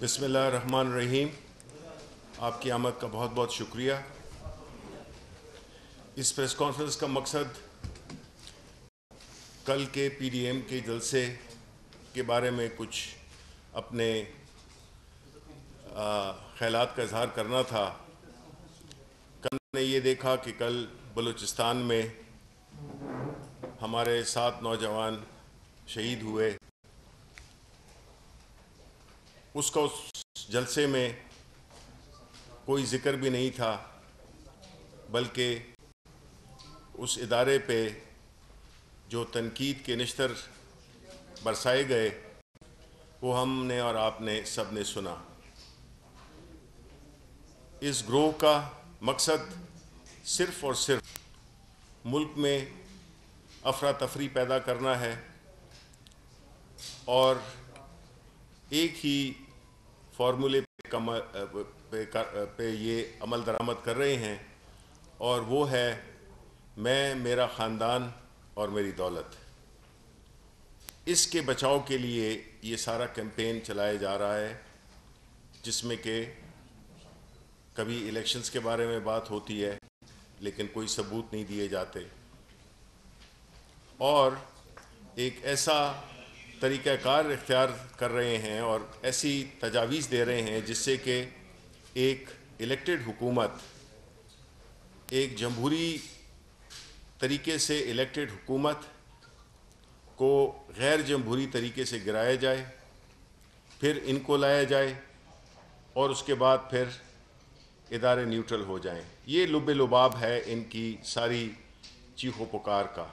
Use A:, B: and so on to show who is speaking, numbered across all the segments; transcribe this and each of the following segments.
A: بسم اللہ الرحمن الرحیم. آپ کی آمد کا بہت بہت شکریہ. اس پریس کانفرنس کا مقصد کل کے پی ڈی ایم کے جلسے کے بارے میں کچھ اپنے خیالات کا اظہار کرنا تھا. کل نے یہ دیکھا کہ کل بلوچستان میں ہمارے 7 نوجوان شہید ہوئے. اس جلسے میں کوئی ذکر بھی نہیں تھا، بلکہ اس ادارے پہ جو تنقید کے نشتر برسائے گئے وہ ہم نے اور آپ نے سب نے سنا. اس گروہ کا مقصد صرف اور صرف ملک میں افراتفری پیدا کرنا ہے اور ایک ہی فارمولے پہ یہ عمل درآمد کر رہے ہیں، اور وہ ہے میں، میرا خاندان اور میری دولت. اس کے بچاؤ کے لیے یہ سارا کیمپین چلایا جا رہا ہے، جس میں کہ کبھی الیکشنز کے بارے میں بات ہوتی ہے لیکن کوئی ثبوت نہیں دیے جاتے، اور ایک ایسا طریقہ کار اختیار کر رہے ہیں اور ایسی تجاویز دے رہے ہیں جس سے کہ ایک الیکٹڈ حکومت، ایک جمہوری طریقے سے الیکٹڈ حکومت کو غیر جمہوری طریقے سے گرایا جائے، پھر ان کو لایا جائے اور اس کے بعد پھر ادارے نیوٹرل ہو جائیں. یہ لب لباب ہے ان کی ساری چیخ و پکار کا.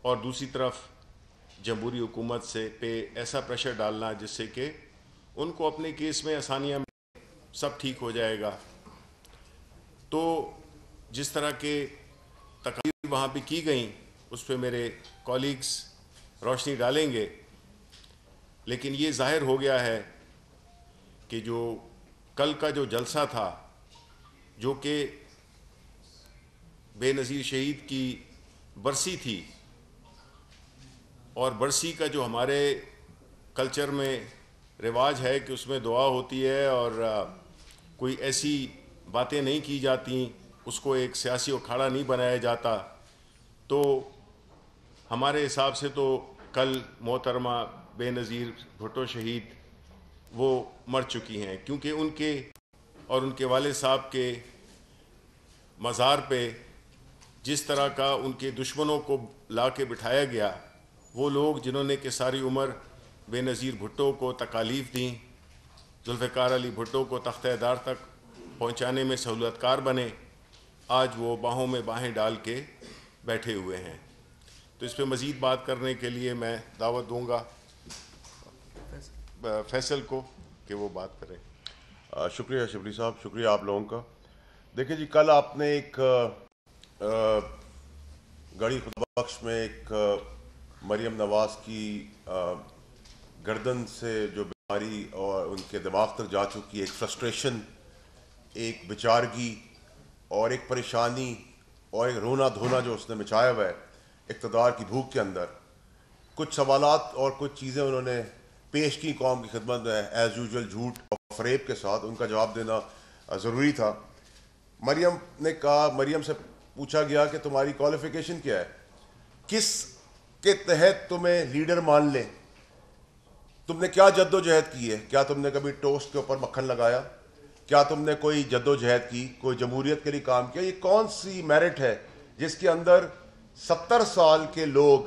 A: اور دوسری طرف جمہوری حکومت سے پہ ایسا پریشر ڈالنا جس سے کہ ان کو اپنے کیس میں آسانیاں سب ٹھیک ہو جائے گا. تو جس طرح کے تقریر وہاں پہ کی گئیں اس پہ میرے کولیگز روشنی ڈالیں گے، لیکن یہ ظاہر ہو گیا ہے کہ جو کل کا جو جلسہ تھا، جو کہ بے نظیر شہید کی برسی تھی، اور برسی کا جو ہمارے کلچر میں رواج ہے کہ اس میں دعا ہوتی ہے اور کوئی ایسی باتیں نہیں کی جاتی، اس کو ایک سیاسی اکھاڑا نہیں بنایا جاتا. تو ہمارے حساب سے تو کل محترمہ بے نظیر بھٹو شہید وہ مر چکی ہیں، کیونکہ ان کے اور ان کے والد صاحب کے مزار پہ جس طرح کا ان کے دشمنوں کو لا کے بٹھایا گیا، وہ لوگ جنہوں نے کہ ساری عمر بے نظیر بھٹو کو تکالیف دیں، ذوالفقار علی بھٹو کو تختہ دار تک پہنچانے میں سہولت کار بنے، آج وہ باہوں میں باہیں ڈال کے بیٹھے ہوئے ہیں. تو اس پہ مزید بات کرنے کے لیے میں دعوت دوں گا فیصل کو کہ وہ بات کریں.
B: شکریہ شبری صاحب، شکریہ آپ لوگوں کا. دیکھیں جی، کل آپ نے ایک گڑھی خدا بخش میں ایک مریم نواز کی گردن سے جو بیماری اور ان کے دماغ تک جا چکی، ایک فرسٹریشن، ایک بیچارگی اور ایک پریشانی اور ایک رونا دھونا جو اس نے مچایا ہوا ہے اقتدار کی بھوک کے اندر، کچھ سوالات اور کچھ چیزیں انہوں نے پیش کی قوم کی خدمت میں ایز یوزول جھوٹ اور فریب کے ساتھ. ان کا جواب دینا ضروری تھا. مریم نے کہا، مریم سے پوچھا گیا کہ تمہاری کوالیفیکیشن کیا ہے، کس کے تحت تمہیں لیڈر مان لیں، تم نے کیا جد و جہد کی ہے، کیا تم نے کبھی ٹوسٹ کے اوپر مکھن لگایا، کیا تم نے کوئی جد و جہد کی، کوئی جمہوریت کے لیے کام کیا. یہ کون سی میرٹ ہے جس کے اندر 70 سال کے لوگ،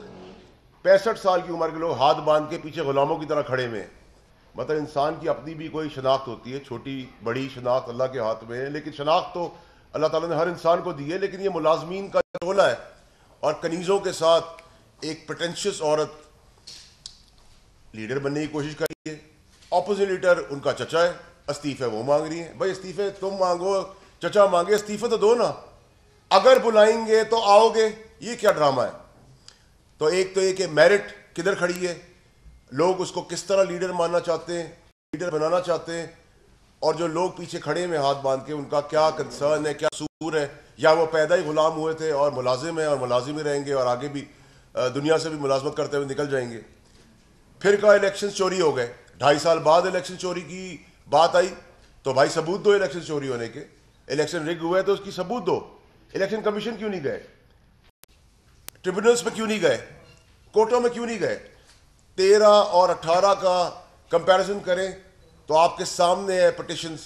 B: 65 سال کی عمر کے لوگ ہاتھ باندھ کے پیچھے غلاموں کی طرح کھڑے ہوئے ہیں. مطلب انسان کی اپنی بھی کوئی شناخت ہوتی ہے، چھوٹی بڑی شناخت اللہ کے ہاتھ میں ہے، لیکن شناخت تو اللہ تعالیٰ نے ہر انسان کو دی ہے. لیکن یہ ملازمین کا ٹولہ ہے اور کنیزوں کے ساتھ ایک پریٹینشیس عورت لیڈر بننے کی کوشش کر رہی ہے. اپوزٹ لیڈر ان کا چچا ہے، استعفے وہ مانگ رہی ہیں. بھائی استعفے تم مانگو، چچا مانگے، استعفے تو دو نا. اگر بلائیں گے تو آؤ گے، یہ کیا ڈرامہ ہے. تو ایک تو یہ کہ میرٹ کدھر کھڑی ہے، لوگ اس کو کس طرح لیڈر ماننا چاہتے ہیں، لیڈر بنانا چاہتے ہیں، اور جو لوگ پیچھے کھڑے میں ہاتھ باندھ کے ان کا کیا کنسرن ہے، کیا سور ہے، یا وہ پیدا ہی غلام ہوئے تھے اور ملازم ہیں اور ملازم ہی رہیں گے اور آگے بھی دنیا سے بھی ملازمت کرتے ہوئے نکل جائیں گے. پھر کہا الیکشنز چوری ہو گئے. 2.5 سال بعد الیکشن چوری کی بات آئی تو بھائی ثبوت دو الیکشن چوری ہونے کے. الیکشن رگ ہوئے تو اس کی ثبوت دو. الیکشن کمیشن کیوں نہیں گئے؟ ٹریبونلز پہ کیوں نہیں گئے؟ کورٹوں میں کیوں نہیں گئے؟ 13 اور 18 کا کمپیریزن کریں تو آپ کے سامنے ہے پٹیشنز.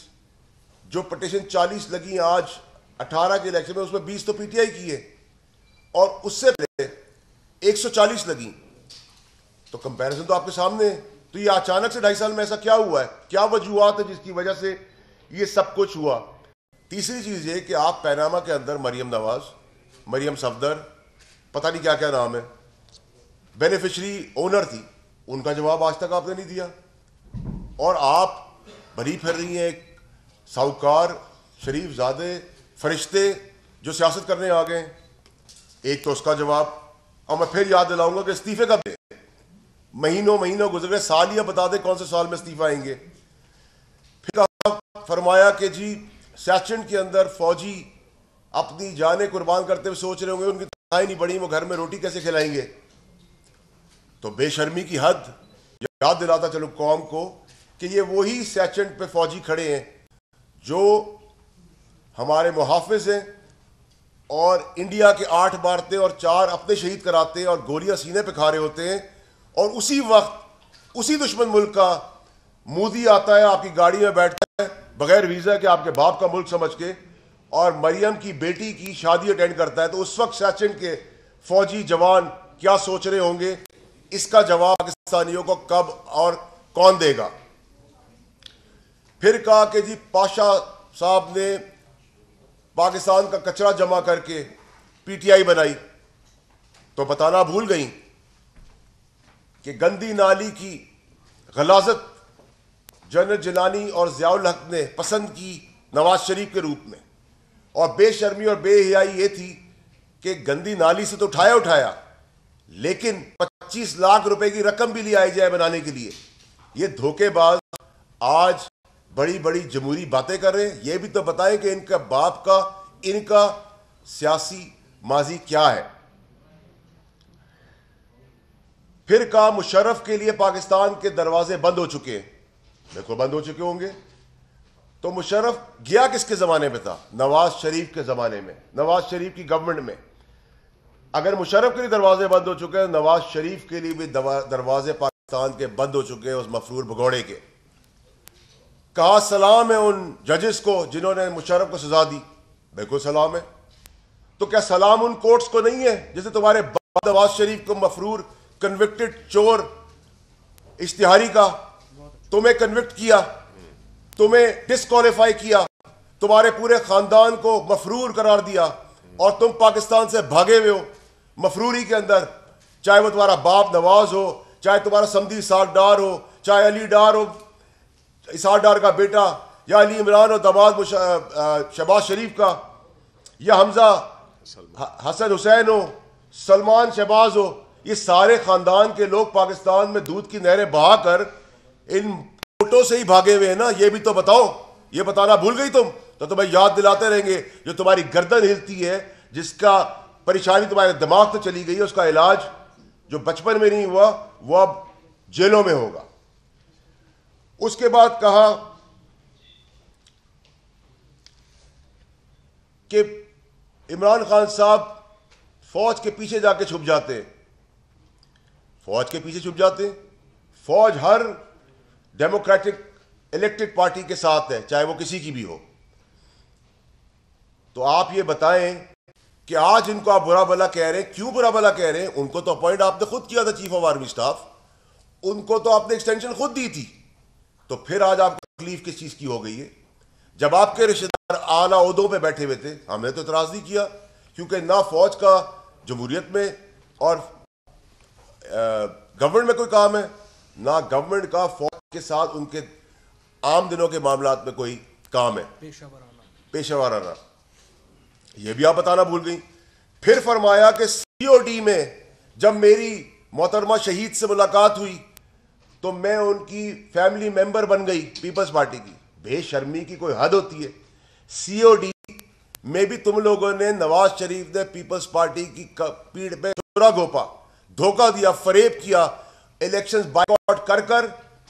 B: جو پٹیشن 40 لگی آج 18 کے الیکشن میں، اس میں 20 تو پی ٹی آئی کی ہے، اور اس سے پہلے 140 لگی. تو کمپیریزن تو آپ کے سامنے ہے. تو یہ اچانک سے 2.5 سال میں ایسا کیا ہوا ہے؟ کیا وجوہات ہے جس کی وجہ سے یہ سب کچھ ہوا؟ تیسری چیز یہ کہ آپ پیناما کے اندر مریم نواز، مریم صفدر، پتہ نہیں کیا کیا نام ہے، بینیفیشری اونر تھی. ان کا جواب آج تک آپ نے نہیں دیا. اور آپ بھری پھر رہی ہیں ایک ساہوکار شریف زادے فرشتے جو سیاست کرنے آ گئے. ایک تو اس کا جواب، اور میں پھر یاد دلاؤں گا کہ استعفے کا مہینوں گزر گئے، سال یا بتا دیں کون سے سال میں استعفے آئیں گے. پھر فرمایا کہ جی سیشن کے اندر فوجی اپنی جانیں قربان کرتے ہوئے سوچ رہے ہوں گے ان کی تنخواہیں نہیں بڑھی، وہ گھر میں روٹی کیسے کھلائیں گے. تو بے شرمی کی حد. یاد دلاتا چلو قوم کو کہ یہ وہی سیشن پہ فوجی کھڑے ہیں جو ہمارے محافظ ہیں اور انڈیا کے 8 مارتے اور 4 اپنے شہید کراتے ہیں اور گولیاں سینے پہ کھا رہے ہوتے ہیں. اور اسی وقت اسی دشمن ملک کا مودی آتا ہے، آپ کی گاڑی میں بیٹھتا ہے بغیر ویزا کہ آپ کے باپ کا ملک سمجھ کے، اور مریم کی بیٹی کی شادی اٹینڈ کرتا ہے. تو اس وقت سیشن کے فوجی جوان کیا سوچ رہے ہوں گے؟ اس کا جواب پاکستانیوں کو کب اور کون دے گا؟ پھر کہا کہ جی پاشا صاحب نے پاکستان کا کچرا جمع کر کے پی ٹی آئی بنائی. تو بتانا بھول گئیں کہ گندی نالی کی غلاظت جنرل جیلانی اور ضیاء الحق نے پسند کی نواز شریف کے روپ میں. اور بے شرمی اور بے حیائی یہ تھی کہ گندی نالی سے تو اٹھایا لیکن 25 لاکھ روپے کی رقم بھی لے آئی جائے بنانے کے لیے. یہ دھوکے باز آج بڑی بڑی جمہوری باتیں کر رہے ہیں. یہ بھی تو بتائیں کہ ان کا باپ کا، ان کا سیاسی ماضی کیا ہے. پھر کہا مشرف کے لیے پاکستان کے دروازے بند ہو چکے ہیں. دیکھو بند ہو چکے ہوں گے تو مشرف گیا کس کے زمانے میں تھا؟ نواز شریف کے زمانے میں، نواز شریف کی گورنمنٹ میں. اگر مشرف کے لیے دروازے بند ہو چکے ہیں، نواز شریف کے لیے بھی دروازے پاکستان کے بند ہو چکے ہیں اس مفرور بھگوڑے کے. کہا سلام ہے ان ججز کو جنہوں نے مشرف کو سزا دی. بالکل سلام ہے. تو کیا سلام ان کورٹس کو نہیں ہے جیسے تمہارے باپ نواز شریف کو مفرور کنوکٹڈ چور اشتہاری کا تمہیں کنوکٹ کیا، تمہیں ڈسکوالیفائی کیا، تمہارے پورے خاندان کو مفرور قرار دیا، اور تم پاکستان سے بھاگے ہوئے ہو مفروری کے اندر، چاہے وہ تمہارا باپ نواز ہو، چاہے تمہارا سمدھی اسحاق ڈار ہو، چاہے علی ڈار ہو، اسحاق ڈار کا بیٹا، یا علی عمران ہو داماد شہباز شریف کا، یا حمزہ حسن حسین ہو، سلمان شہباز ہو. یہ سارے خاندان کے لوگ پاکستان میں دودھ کی نہریں بہا کر ان ووٹوں سے ہی بھاگے ہوئے ہیں نا. یہ بھی تو بتاؤ. یہ بتانا بھول گئی تم؟ تو تمہیں یاد دلاتے رہیں گے. جو تمہاری گردن ہلتی ہے، جس کا پریشانی تمہارے دماغ سے چلی گئی ہے، اس کا علاج جو بچپن میں نہیں ہوا وہ اب جیلوں میں ہوگا. اس کے بعد کہا کہ عمران خان صاحب فوج کے پیچھے جا کے چھپ جاتے ہیں. فوج کے پیچھے چھپ جاتے ہیں؟ فوج ہر ڈیموکریٹک الیکٹڈ پارٹی کے ساتھ ہے، چاہے وہ کسی کی بھی ہو. تو آپ یہ بتائیں کہ آج ان کو آپ برا بھلا کہہ رہے ہیں، کیوں برا بھلا کہہ رہے ہیں؟ ان کو تو اپوائنٹ آپ نے خود کیا تھا چیف آف آرمی اسٹاف، ان کو تو آپ نے ایکسٹینشن خود دی تھی. تو پھر آج آپ کو تکلیف کس چیز کی ہو گئی ہے؟ جب آپ کے رشتے دار اعلیٰ عہدوں پہ بیٹھے ہوئے تھے، ہم نے تو اعتراض نہیں کیا، کیونکہ نہ فوج کا جمہوریت میں اور گورنمنٹ میں کوئی کام ہے، نہ گورنمنٹ کا فوج کے ساتھ ان کے عام دنوں کے معاملات میں کوئی کام ہے، پیشہ ورانہ. یہ بھی آپ بتانا بھول گئی. پھر فرمایا کہ سی او ڈی میں جب میری محترمہ شہید سے ملاقات ہوئی تو میں ان کی فیملی ممبر بن گئی پیپلز پارٹی کی. بے شرمی کی کوئی حد ہوتی ہے. سی او ڈی میں بھی تم لوگوں نے، نواز شریف نے پیپلز پارٹی کی پیڑ پہ چورا گھوپا، دھوکہ دیا، فریب کیا، الیکشنز بائیکاٹ کر کر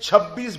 B: 26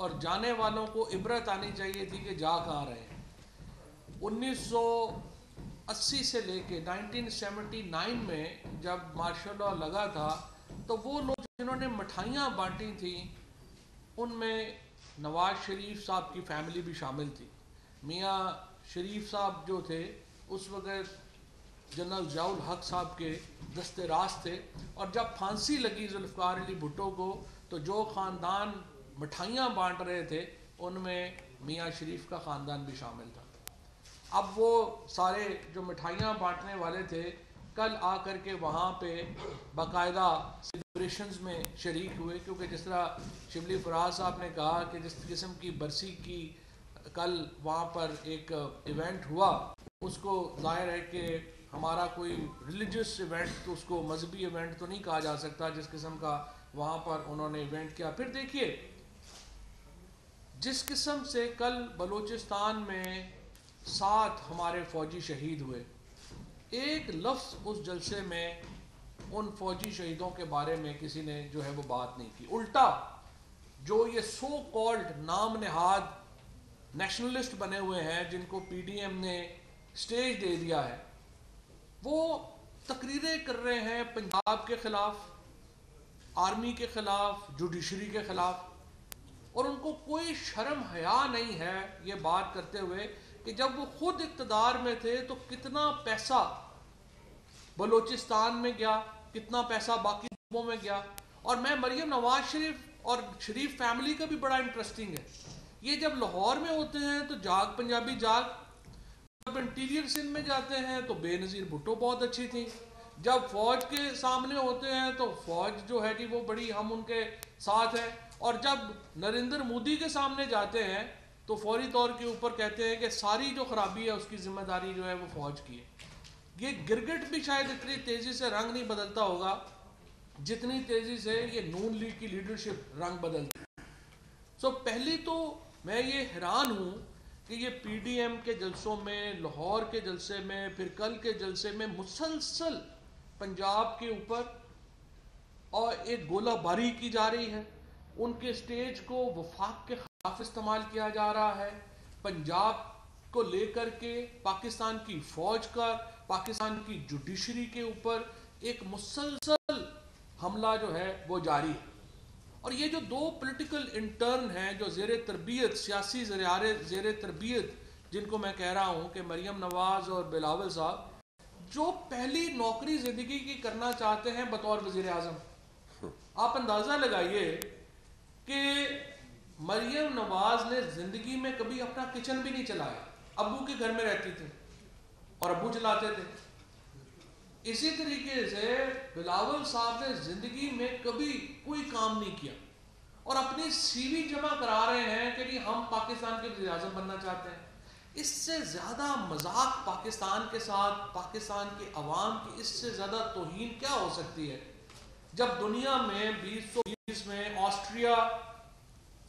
C: اور جانے والوں کو عبرت آنی چاہیے تھی کہ جا کہاں رہے ہیں۔ 1980 سے لے کے 1979 میں جب مارشل لاء لگا تھا تو وہ لوگ جنہوں نے مٹھائیاں بانٹی تھیں ان میں نواز شریف صاحب کی فیملی بھی شامل تھی۔ میاں شریف صاحب جو تھے اس وقت جنرل ضیاء الحق صاحب کے دست راست تھے، اور جب پھانسی لگی ذوالفقار علی بھٹو کو تو جو خاندان مٹھائیاں بانٹ رہے تھے ان میں میاں شریف کا خاندان بھی شامل تھا۔ اب وہ سارے جو مٹھائیاں بانٹنے والے تھے کل آ کر کے وہاں پہ باقاعدہ سیلیبریشنز میں شریک ہوئے، کیونکہ جس طرح شبلی فراز صاحب نے کہا کہ جس قسم کی برسی کی کل وہاں پر ایک ایونٹ ہوا، اس کو ظاہر ہے کہ ہمارا کوئی ریلیجس ایونٹ تو اس کو مذہبی ایونٹ تو نہیں کہا جا سکتا جس قسم کا وہاں پر انہوں نے ایونٹ کیا۔ پھر دیکھیے جس قسم سے کل بلوچستان میں 7 ہمارے فوجی شہید ہوئے، ایک لفظ اس جلسے میں ان فوجی شہیدوں کے بارے میں کسی نے جو ہے وہ بات نہیں کی، الٹا جو یہ سو کالڈ نام نہاد نیشنلسٹ بنے ہوئے ہیں جن کو پی ڈی ایم نے سٹیج دے دیا ہے، وہ تقریریں کر رہے ہیں پنجاب کے خلاف، آرمی کے خلاف، جوڈیشری کے خلاف، اور ان کو کوئی شرم حیا نہیں ہے یہ بات کرتے ہوئے کہ جب وہ خود اقتدار میں تھے تو کتنا پیسہ بلوچستان میں گیا، کتنا پیسہ باقی صوبوں میں گیا۔ اور میں مریم نواز شریف اور شریف فیملی کا بھی بڑا انٹرسٹنگ ہے، یہ جب لاہور میں ہوتے ہیں تو جاگ پنجابی جاگ، جب انٹیریئر سندھ میں جاتے ہیں تو بے نظیر بھٹو بہت اچھی تھی، جب فوج کے سامنے ہوتے ہیں تو فوج جو ہے جی وہ بڑی ہم ان کے ساتھ ہیں، اور جب نریندر مودی کے سامنے جاتے ہیں تو فوری طور کے اوپر کہتے ہیں کہ ساری جو خرابی ہے اس کی ذمہ داری جو ہے وہ فوج کی ہے۔ یہ گرگٹ بھی شاید اتنی تیزی سے رنگ نہیں بدلتا ہوگا جتنی تیزی سے یہ نون لیگ کی لیڈرشپ رنگ بدلتی ہے۔ سو پہلی تو میں یہ حیران ہوں کہ یہ پی ڈی ایم کے جلسوں میں، لاہور کے جلسے میں، پھر کل کے جلسے میں مسلسل پنجاب کے اوپر اور ایک گولہ باری کی جا رہی ہے، ان کے سٹیج کو وفاق کے خلاف استعمال کیا جا رہا ہے، پنجاب کو لے کر کے پاکستان کی فوج کا، پاکستان کی جوڈیشری کے اوپر ایک مسلسل حملہ جو ہے وہ جاری ہے۔ اور یہ جو 2 پولیٹیکل انٹرن ہیں جو زیر تربیت، سیاسی زیر تربیت جن کو میں کہہ رہا ہوں کہ مریم نواز اور بلاول صاحب، جو پہلی نوکری زندگی کی کرنا چاہتے ہیں بطور وزیر اعظم، آپ اندازہ لگائیے کہ مریم نواز نے زندگی میں کبھی اپنا کچن بھی نہیں چلایا، ابو کے گھر میں رہتی تھی اور ابو چلاتے تھے۔ اسی طریقے سے بلاول صاحب نے زندگی میں کبھی کوئی کام نہیں کیا اور اپنی سی وی جمع کرا رہے ہیں کہ ہم پاکستان کے وزیر اعظم بننا چاہتے ہیں۔ اس سے زیادہ مذاق پاکستان کے ساتھ، پاکستان کے عوام کی، اس سے زیادہ توہین کیا ہو سکتی ہے جب دنیا میں 2020 میں آسٹریا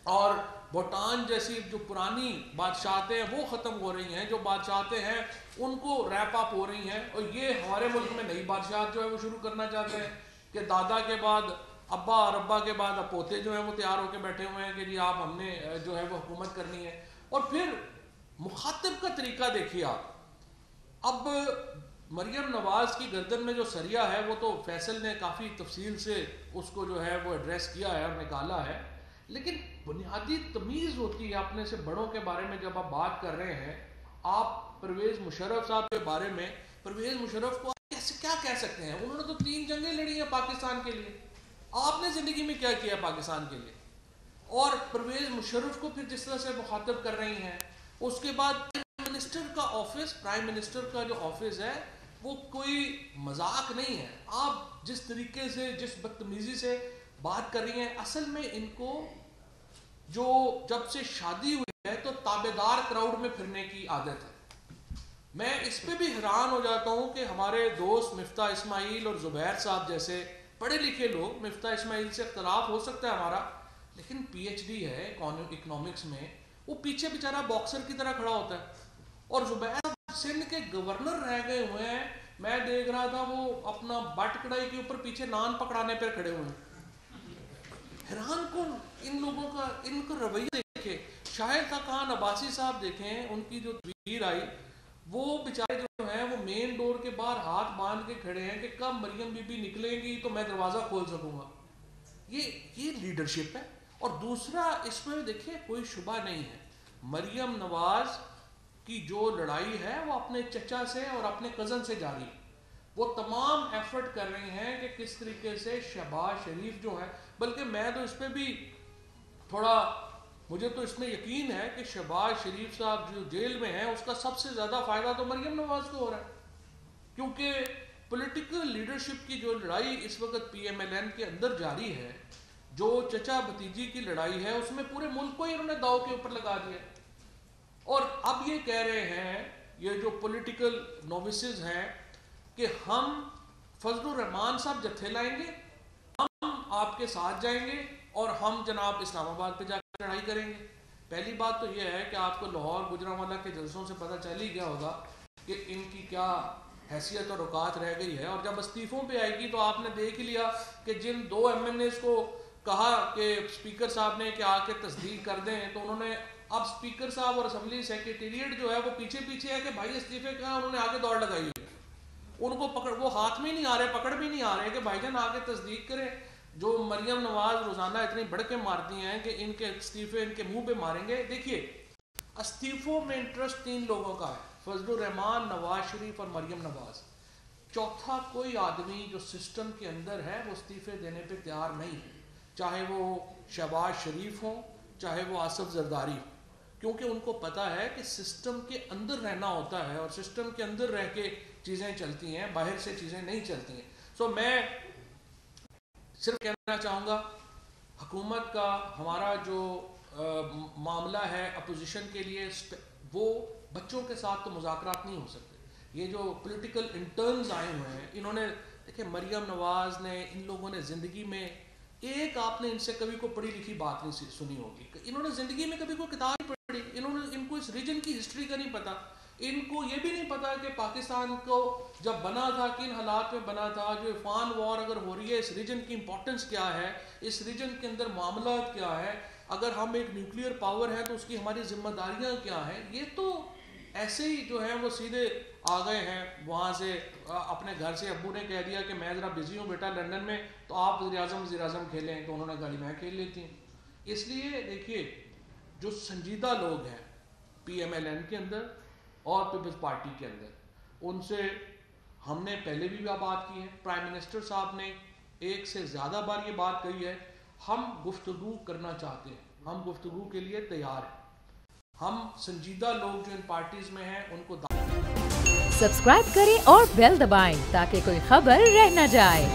C: اور بھوٹان جیسی جو پرانی بادشاہتیں ہیں وہ ختم ہو رہی ہیں، جو بادشاہتیں ہیں ان کو ریپ اپ ہو رہی ہیں، اور یہ ہمارے ملک میں نئی بادشاہت جو ہے وہ شروع کرنا چاہتے ہیں کہ دادا کے بعد ابا اور ابا کے بعد اب پوتے جو ہیں وہ تیار ہو کے بیٹھے ہوئے ہیں کہ جی آپ ہم نے جو ہے وہ حکومت کرنی ہے۔ اور پھر مخاطب کا طریقہ دیکھیے آپ، اب مریم نواز کی گردن میں جو سریا ہے وہ تو فیصل نے کافی تفصیل سے اس کو جو ہے وہ ایڈریس کیا ہے اور نکالا ہے، لیکن بنیادی تمیز ہوتی ہے اپنے سے بڑوں کے بارے میں جب آپ بات کر رہے ہیں۔ آپ پرویز مشرف صاحب کے بارے میں، پرویز مشرف کو آپ کیسے کیا کہہ سکتے ہیں؟ انہوں نے تو 3 جنگیں لڑی ہیں پاکستان کے لیے، آپ نے زندگی میں کیا کیا پاکستان کے لیے؟ اور پرویز مشرف کو پھر جس طرح سے مخاطب کر رہی ہیں، اس کے بعد پرائم منسٹر کا آفس، پرائم منسٹر کا جو آفس ہے وہ کوئی مذاق نہیں ہے۔ آپ جس طریقے سے، جس بدتمیزی سے بات کر رہی ہیں، اصل میں ان کو جو جب سے شادی ہوئی ہے تو تابعدار کراؤڈ میں پھرنے کی عادت ہے۔ میں اس پہ بھی حیران ہو جاتا ہوں کہ ہمارے دوست مفتاح اسماعیل اور زبیر صاحب جیسے پڑھے لکھے لوگ، مفتاح اسماعیل سے اختلاف ہو سکتا ہے ہمارا، لیکن پی ایچ ڈی ہے اکنامکس میں، وہ پیچھے بیچارہ باکسر کی طرح کھڑا ہوتا ہے، اور زبیر سندھ کے گورنر رہ گئے ہوئے ہیں، میں دیکھ رہا تھا وہ اپنا بٹ کڑائی کے اوپر پیچھے نان پکڑانے پر کھڑے ہوئے ہیں۔ حیران کن ان لوگوں کا، ان کا رویہ دیکھیں شاہد خان عباسی صاحب دیکھیں ان کی جو تصویر آئی وہ بیچارے جو ہیں وہ مین ڈور کے باہر ہاتھ باندھ کے کھڑے ہیں کہ کب مریم بی بی نکلیں گی تو میں دروازہ کھول سکوں گا. یہ لیڈرشپ ہے. اور دوسرا اس میں دیکھیں کوئی شبہ نہیں ہے مریم نواز کی جو لڑائی ہے وہ اپنے چچا سے اور اپنے کزن سے جاری ہے. وہ تمام ایفرٹ کر رہے ہیں کہ کس طریقے سے شہباز شریف جو ہے, بلکہ میں تو اس پہ بھی تھوڑا مجھے تو اس میں یقین ہے کہ شہباز شریف صاحب جو جیل میں ہیں اس کا سب سے زیادہ فائدہ تو مریم نواز کو ہو رہا ہے, کیونکہ پولیٹیکل لیڈرشپ کی جو لڑائی اس وقت پی ایم ایل این کے اندر جاری ہے, جو چچا بھتیجی کی لڑائی ہے, اس میں پورے ملک کو ہی انہوں نے داؤ کے اوپر لگا دیا. اور اب یہ کہہ رہے ہیں یہ جو پولیٹیکل نووسز ہیں کہ ہم فضل الرحمان صاحب جتھے لائیں گے, ہم آپ کے ساتھ جائیں گے اور ہم جناب اسلام آباد پہ جا کے لڑائی کریں گے. پہلی بات تو یہ ہے کہ آپ کو لاہور گجرانوالہ کے جلسوں سے پتہ چل ہی گیا ہوگا کہ ان کی کیا حیثیت اور اوقات رہ گئی ہے. اور جب استعفوں پہ آئے گی تو آپ نے دیکھ ہی لیا کہ جن 2 MNAs کو کہا کہ اسپیکر صاحب نے کہ آ کے تصدیق کر دیں, تو انہوں نے اب اسپیکر صاحب اور اسمبلی سیکریٹریٹ جو ہے وہ پیچھے پیچھے ہے کہ بھائی استعفے کہاں, انہوں نے آگے دوڑ لگائی ہے. ان کو پکڑ وہ ہاتھ میں نہیں آ رہے, پکڑ بھی نہیں آ رہے کہ بھائی جان آ کے تصدیق کریں. جو مریم نواز روزانہ اتنی بڑھ کے مارتی ہیں کہ ان کے استعفے ان کے منہ پہ ماریں گے. دیکھیے استعفوں میں انٹرسٹ 3 لوگوں کا ہے, فضل الرحمان, نواز شریف اور مریم نواز. چوتھا کوئی آدمی جو سسٹم کے اندر ہے وہ استعفے دینے پہ تیار نہیں ہے, چاہے وہ شہباز شریف ہوں چاہے وہ آصف زرداری ہوں, کیونکہ ان کو پتا ہے کہ سسٹم کے اندر رہنا ہوتا ہے اور سسٹم کے اندر رہ کے چیزیں چلتی ہیں, باہر سے چیزیں نہیں چلتی ہیں. سو میں صرف کہنا چاہوں گا حکومت کا ہمارا جو معاملہ ہے اپوزیشن کے لیے, وہ بچوں کے ساتھ تو مذاکرات نہیں ہو سکتے. یہ جو پولیٹیکل انٹرنز آئے ہوئے ہیں, انہوں نے دیکھیں مریم نواز نے, ان لوگوں نے زندگی میں ایک آپ نے ان سے کبھی کوئی پڑھی لکھی بات نہیں سنی ہوگی, انہوں نے زندگی میں کبھی کوئی کتاب نہیں پڑھی, ان کو اس ریجن کی ہسٹری کا نہیں پتا, ان کو یہ بھی نہیں پتا کہ پاکستان کو جب بنا تھا کن حالات میں بنا تھا, جو افغان وار اگر ہو رہی ہے اس ریجن کی امپورٹنس کیا ہے, اس ریجن کے اندر معاملات کیا ہے, اگر ہم ایک نیوکلیئر پاور ہیں تو اس کی ہماری ذمہ داریاں کیا ہیں. یہ تو ایسے ہی جو ہیں وہ سیدھے آ گئے ہیں وہاں سے, اپنے گھر سے ابو نے کہہ دیا کہ میں ذرا بزی ہوں بیٹا لندن میں, تو آپ وزیر اعظم کھیلیں, تو انہوں نے گاڑی میں کھیل لیتی ہیں. اس لیے دیکھیے جو سنجیدہ لوگ ہیں پی ایم ایل این کے اندر اور پیپلز پارٹی کے اندر, ان سے ہم نے پہلے بھی بات کی ہے, پرائم منسٹر صاحب نے 1 سے زیادہ بار یہ بات کہی ہے, ہم گفتگو کرنا چاہتے ہیں, ہم گفتگو کے لیے تیار ہیں. ہم سنجیدہ لوگ جو ان پارٹیز میں ہیں ان کو
D: سبسکرائب کریں اور بیل دبائیں تاکہ کوئی خبر رہ نہ جائے.